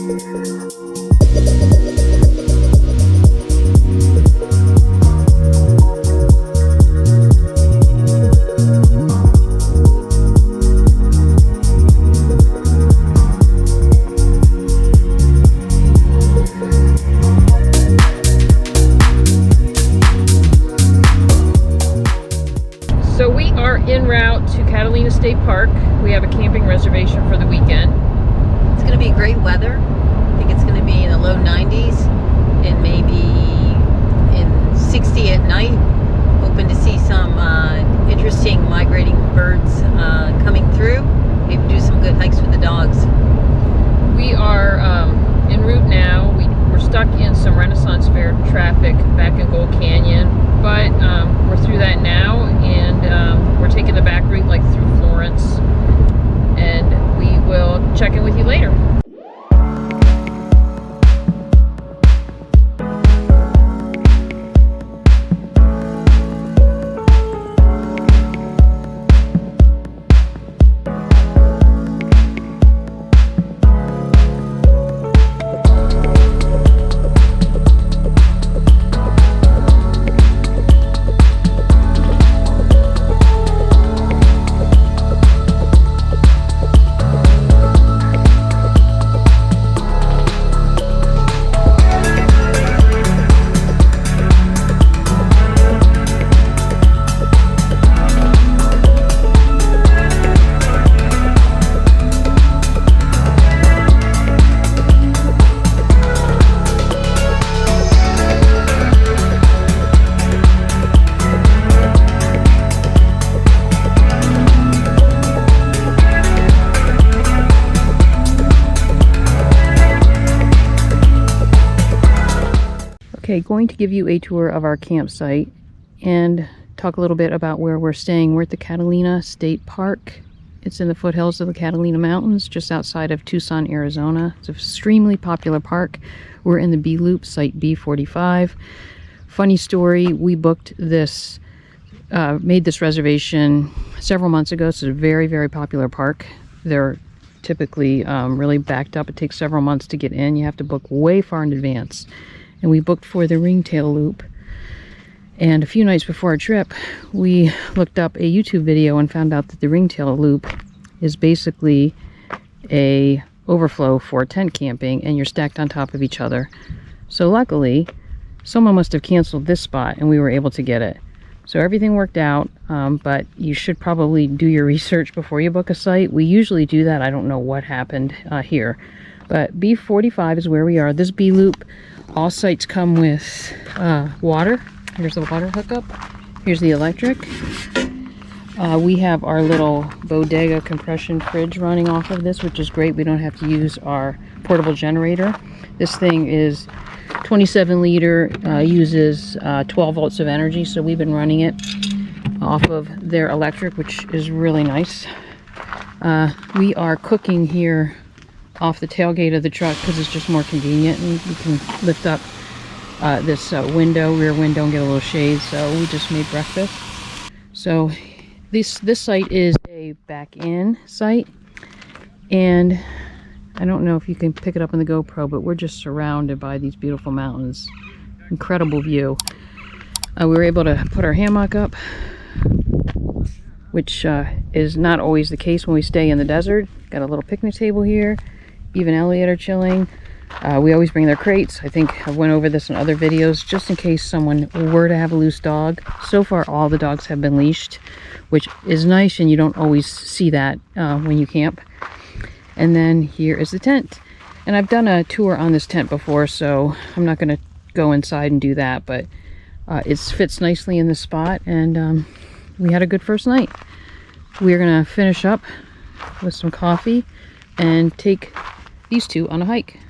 So we are en route to Catalina State Park. We have a camping reservation for the weekend. It's going to be great weather. I think it's going to be in the low 90s and maybe in 60 at night. Hoping to see some interesting migrating birds coming through. Maybe do some good hikes with the dogs. We are en route now. We're stuck in some Renaissance Fair traffic back in Gold Canyon, but we're through that now, and we're taking the back route like through Florence, and we will check in with you later. Okay, going to give you a tour of our campsite and talk a little bit about where we're staying. We're at the Catalina State Park. It's in the foothills of the Catalina Mountains, just outside of Tucson, Arizona. It's an extremely popular park. We're in the B Loop, site B45. Funny story, we booked this, made this reservation several months ago. It's a very, very popular park. They're typically really backed up. It takes several months to get in. You have to book way far in advance. And we booked for the ringtail loop. And a few nights before our trip, we looked up a YouTube video and found out that the ringtail loop is basically a overflow for tent camping, and you're stacked on top of each other. So luckily, someone must have canceled this spot and we were able to get it. So everything worked out, but you should probably do your research before you book a site. We usually do that. I don't know what happened here. But B45 is where we are. This B Loop, all sites come with water. Here's the water hookup. Here's the electric. We have our little bodega compression fridge running off of this, which is great. We don't have to use our portable generator. This thing is 27 liter, uses 12 volts of energy, so we've been running it off of their electric, which is really nice. We are cooking here off the tailgate of the truck because it's just more convenient, and you can lift up this rear window, and get a little shade. So we just made breakfast. So this site is a back-in site, and I don't know if you can pick it up on the GoPro, but we're just surrounded by these beautiful mountains. Incredible view. We were able to put our hammock up, which is not always the case when we stay in the desert. Got a little picnic table here. Even Elliot are chilling. We always bring their crates. I think I went over this in other videos, just in case someone were to have a loose dog. So far, all the dogs have been leashed, which is nice, and you don't always see that when you camp. And then here is the tent. And I've done a tour on this tent before, so I'm not going to go inside and do that, but it fits nicely in this spot, and we had a good first night. We're going to finish up with some coffee and take these two on a hike.